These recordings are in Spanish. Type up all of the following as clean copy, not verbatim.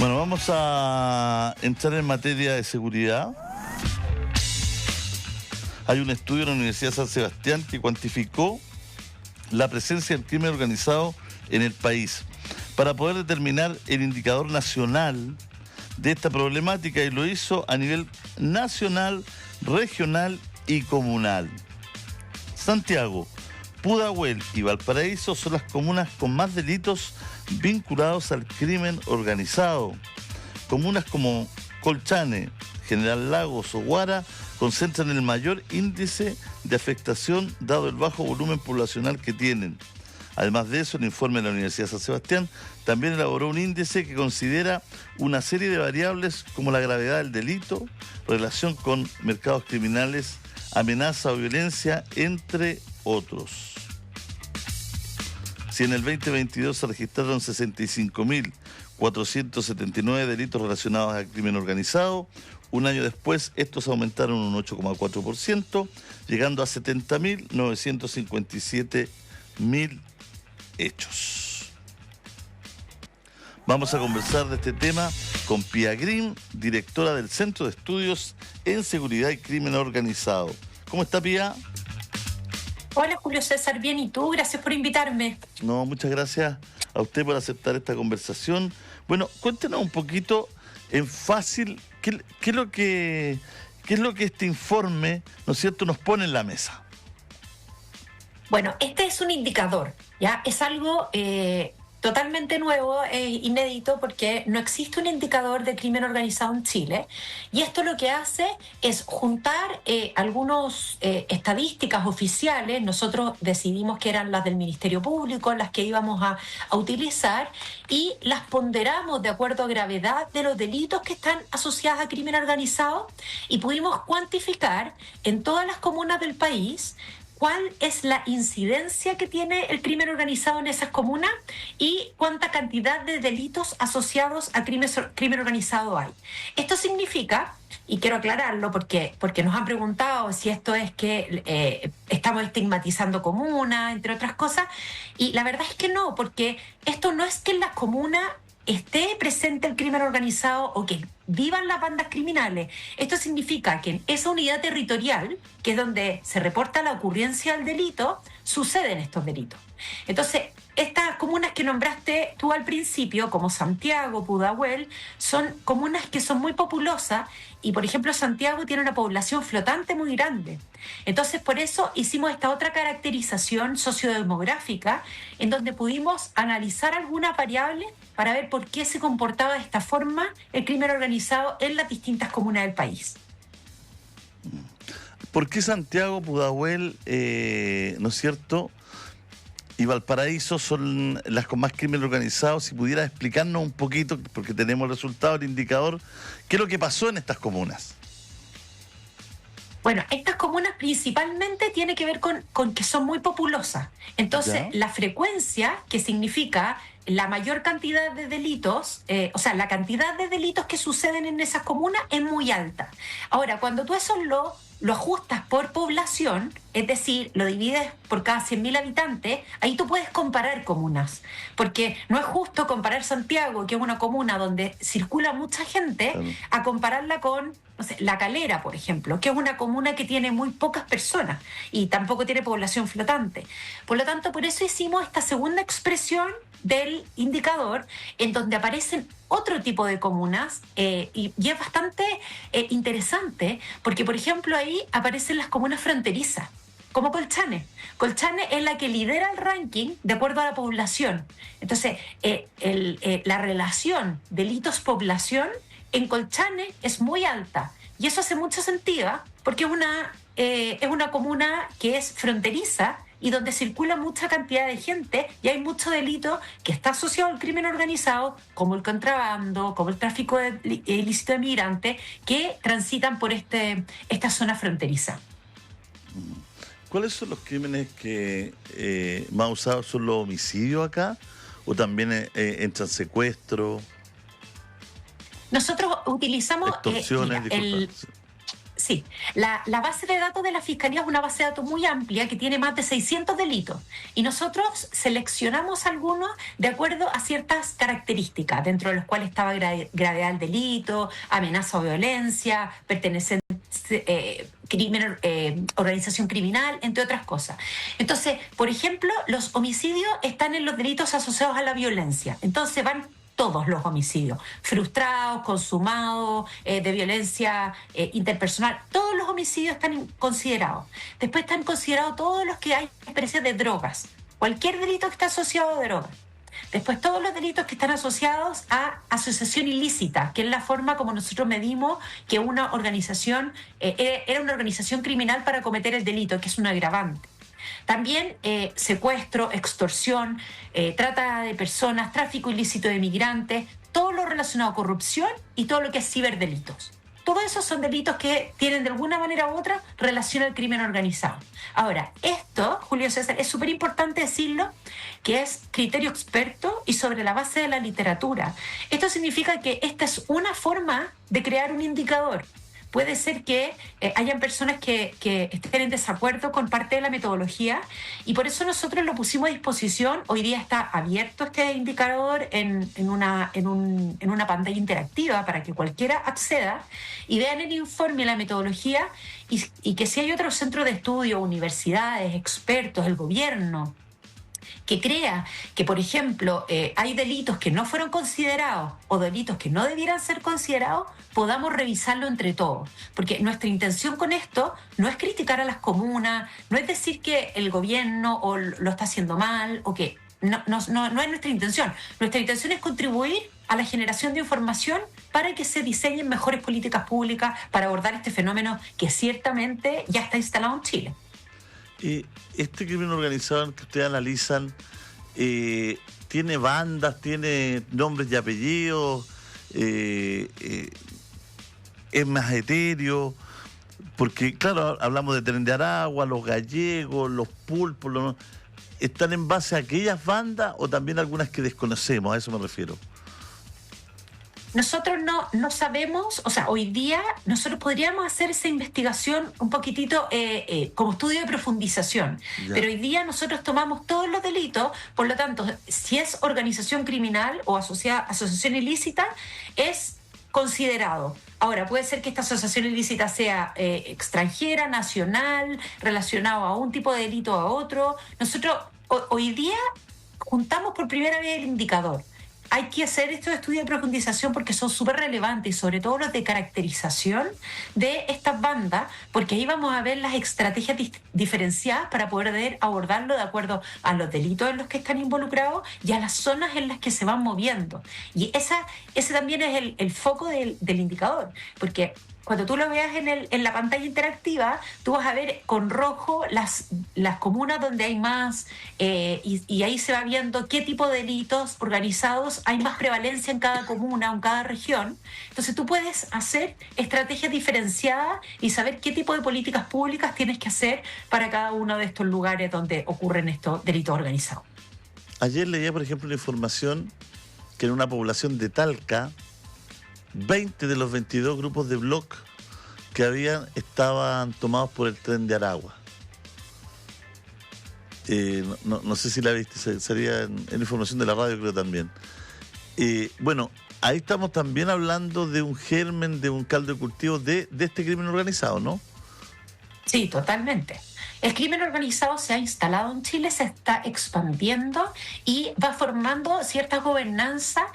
Bueno, vamos a entrar en materia de seguridad. Hay un estudio en la Universidad de San Sebastián que cuantificó la presencia del crimen organizado en el país para poder determinar el indicador nacional de esta problemática, y lo hizo a nivel nacional, regional y comunal. Santiago, Pudahuel y Valparaíso son las comunas con más delitos vinculados al crimen organizado. Comunas como Colchane, General Lagos o Guara concentran el mayor índice de afectación dado el bajo volumen poblacional que tienen. Además de eso, el informe de la Universidad de San Sebastián también elaboró un índice que considera una serie de variables como la gravedad del delito, relación con mercados criminales, amenaza o violencia, entre otros. Si en el 2022 se registraron 65.479 delitos relacionados al crimen organizado, un año después estos aumentaron un 8,4%, llegando a 70.957.000 hechos. Vamos a conversar de este tema con Pía Green, directora del Centro de Estudios en Seguridad y Crimen Organizado. ¿Cómo está, Pía? Hola, Julio César, bien, ¿y tú? Gracias por invitarme. No, muchas gracias a usted por aceptar esta conversación. Bueno, cuéntenos un poquito en fácil, ¿qué es lo que este informe, ¿no es cierto?, nos pone en la mesa. Bueno, este es un indicador, ¿ya? Es algo totalmente nuevo e inédito porque no existe un indicador de crimen organizado en Chile, y esto lo que hace es juntar algunas estadísticas oficiales. Nosotros decidimos que eran las del Ministerio Público las que íbamos a utilizar, y las ponderamos de acuerdo a gravedad de los delitos que están asociados a crimen organizado, y pudimos cuantificar en todas las comunas del país cuál es la incidencia que tiene el crimen organizado en esas comunas y cuánta cantidad de delitos asociados a crimen organizado hay. Esto significa, y quiero aclararlo porque nos han preguntado si esto es que estamos estigmatizando comunas, entre otras cosas, y la verdad es que no, porque esto no es que en las comunas esté presente el crimen organizado o que vivan las bandas criminales. Esto significa que en esa unidad territorial, que es donde se reporta la ocurrencia del delito, suceden estos delitos. Entonces, estas comunas que nombraste tú al principio, como Santiago, Pudahuel, son comunas que son muy populosas, y por ejemplo Santiago tiene una población flotante muy grande. Entonces por eso hicimos esta otra caracterización sociodemográfica, en donde pudimos analizar algunas variables para ver por qué se comportaba de esta forma el crimen organizado en las distintas comunas del país. ¿Por qué Santiago, Pudahuel, no es cierto, y Valparaíso son las con más crimen organizado? Si pudiera explicarnos un poquito, porque tenemos el resultado del indicador, ¿qué es lo que pasó en estas comunas? Bueno, estas comunas principalmente tiene que ver con que son muy populosas. Entonces, la frecuencia, que significa la mayor cantidad de delitos, o sea, la cantidad de delitos que suceden en esas comunas es muy alta. Ahora, cuando tú eso lo ajustas por población, es decir, lo divides por cada 100.000 habitantes, ahí tú puedes comparar comunas, porque no es justo comparar Santiago, que es una comuna donde circula mucha gente, claro, a compararla con, no sé, La Calera, por ejemplo, que es una comuna que tiene muy pocas personas y tampoco tiene población flotante. Por lo tanto, por eso hicimos esta segunda expresión del indicador, en donde aparecen otro tipo de comunas, y es bastante interesante, porque por ejemplo ahí aparecen las comunas fronterizas, como Colchane. Colchane es la que lidera el ranking de acuerdo a la población. Entonces, la relación delitos-población en Colchane es muy alta, y eso hace mucho sentido, porque es una comuna que es fronteriza y donde circula mucha cantidad de gente, y hay mucho delito que está asociado al crimen organizado, como el contrabando, como el tráfico ilícito de migrantes, que transitan por esta zona fronteriza. ¿Cuáles son los crímenes que más usados? ¿Son los homicidios acá? ¿O también entran secuestros? Nosotros utilizamos extorsiones, Sí, la base de datos de la Fiscalía es una base de datos muy amplia que tiene más de 600 delitos y nosotros seleccionamos algunos de acuerdo a ciertas características, dentro de los cuales estaba gravedad del delito, amenaza o violencia, pertenecer crimen, organización criminal, entre otras cosas. Entonces, por ejemplo, los homicidios están en los delitos asociados a la violencia. Entonces van todos los homicidios, frustrados, consumados, de violencia interpersonal, todos los homicidios están considerados. Después están considerados todos los que hay experiencia de drogas, cualquier delito que está asociado a drogas. Después todos los delitos que están asociados a asociación ilícita, que es la forma como nosotros medimos que una organización era una organización criminal para cometer el delito, que es un agravante. También secuestro, extorsión, trata de personas, tráfico ilícito de migrantes, todo lo relacionado a corrupción y todo lo que es ciberdelitos. Todos esos son delitos que tienen de alguna manera u otra relación al crimen organizado. Ahora, esto, Julio César, es súper importante decirlo, que es criterio experto y sobre la base de la literatura. Esto significa que esta es una forma de crear un indicador. Puede ser que hayan personas que estén en desacuerdo con parte de la metodología y por eso nosotros lo pusimos a disposición. Hoy día está abierto este indicador en una pantalla interactiva para que cualquiera acceda y vean el informe, la metodología y que si hay otro centro de estudio, universidades, expertos, el gobierno, que crea que, por ejemplo, hay delitos que no fueron considerados o delitos que no debieran ser considerados, podamos revisarlo entre todos. Porque nuestra intención con esto no es criticar a las comunas, no es decir que el gobierno o lo está haciendo mal o que no es nuestra intención. Nuestra intención es contribuir a la generación de información para que se diseñen mejores políticas públicas para abordar este fenómeno que ciertamente ya está instalado en Chile. Y este crimen organizado que ustedes analizan, ¿tiene bandas, tiene nombres y apellidos? ¿Es más etéreo? Porque, claro, hablamos de Tren de Aragua, los gallegos, los pulpos, ¿están en base a aquellas bandas o también algunas que desconocemos? A eso me refiero. Nosotros no sabemos, o sea, hoy día nosotros podríamos hacer esa investigación un poquitito como estudio de profundización, Ya. Pero hoy día nosotros tomamos todos los delitos, por lo tanto, si es organización criminal o asociación ilícita, es considerado. Ahora, puede ser que esta asociación ilícita sea extranjera, nacional, relacionado a un tipo de delito a otro. Nosotros hoy día juntamos por primera vez el indicador. Hay que hacer estos estudios de profundización porque son súper relevantes y sobre todo los de caracterización de estas bandas, porque ahí vamos a ver las estrategias diferenciadas para poder abordarlo de acuerdo a los delitos en los que están involucrados y a las zonas en las que se van moviendo. Y ese también es el foco del indicador, porque cuando tú lo veas en la pantalla interactiva, tú vas a ver con rojo las comunas donde hay más, y ahí se va viendo qué tipo de delitos organizados hay más prevalencia en cada comuna o en cada región. Entonces tú puedes hacer estrategias diferenciadas y saber qué tipo de políticas públicas tienes que hacer para cada uno de estos lugares donde ocurren estos delitos organizados. Ayer leía, por ejemplo, la información que en una población de Talca, 20 de los 22 grupos de bloc que estaban tomados por el Tren de Aragua. No sé si la viste, sería en información de la radio, creo también. Bueno, ahí estamos también hablando de un germen, de un caldo de cultivo de este crimen organizado, ¿no? Sí, totalmente. El crimen organizado se ha instalado en Chile, se está expandiendo y va formando cierta gobernanza.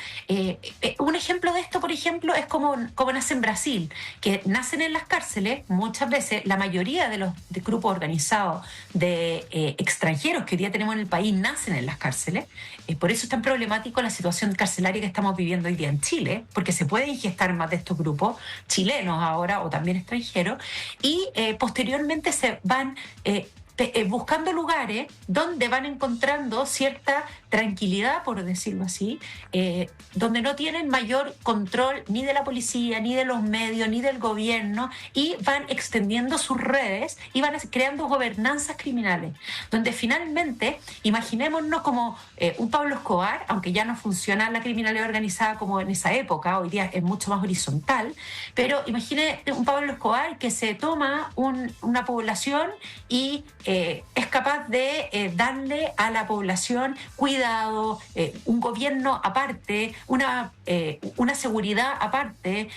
Un ejemplo de esto, por ejemplo, es como nace en Brasil, que nacen en las cárceles, muchas veces la mayoría de los grupos organizados de extranjeros que hoy día tenemos en el país nacen en las cárceles. Por eso es tan problemático la situación carcelaria que estamos viviendo hoy día en Chile, porque se pueden gestar más de estos grupos, chilenos ahora o también extranjeros, y posteriormente se van buscando lugares donde van encontrando cierta tranquilidad, por decirlo así, donde no tienen mayor control ni de la policía, ni de los medios, ni del gobierno, y van extendiendo sus redes y van creando gobernanzas criminales, donde finalmente, imaginémonos como un Pablo Escobar, aunque ya no funciona la criminalidad organizada como en esa época, hoy día es mucho más horizontal, pero imagine un Pablo Escobar que se toma una población y es capaz de darle a la población cuidado, un gobierno aparte, una seguridad aparte,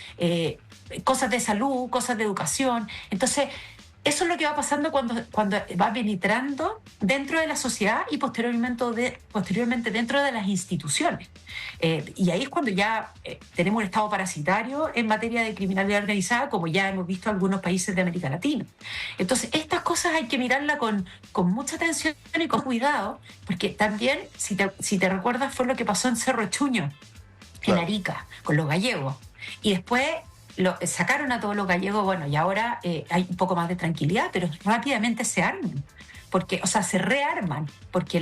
cosas de salud, cosas de educación. Entonces, eso es lo que va pasando cuando va penetrando dentro de la sociedad y posteriormente dentro de las instituciones. Y ahí es cuando ya tenemos un estado parasitario en materia de criminalidad organizada, como ya hemos visto en algunos países de América Latina. Entonces, estas cosas hay que mirarlas con mucha atención y con cuidado, porque también, si te recuerdas, fue lo que pasó en Cerro Chuño, Claro. en Arica, con los gallegos. Y después sacaron a todos los gallegos, bueno, y ahora hay un poco más de tranquilidad, pero rápidamente se arman, se rearman, porque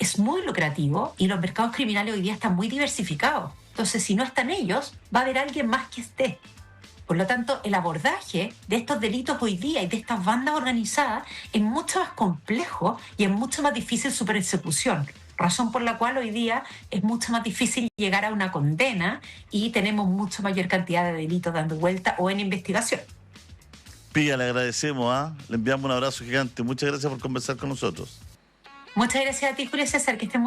es muy lucrativo y los mercados criminales hoy día están muy diversificados. Entonces, si no están ellos, va a haber alguien más que esté. Por lo tanto, el abordaje de estos delitos hoy día y de estas bandas organizadas es mucho más complejo y es mucho más difícil su persecución. Razón por la cual hoy día es mucho más difícil llegar a una condena y tenemos mucho mayor cantidad de delitos dando vuelta o en investigación. Pía, le agradecemos, le enviamos un abrazo gigante. Muchas gracias por conversar con nosotros. Muchas gracias a ti, Julio César, que estés muy bien.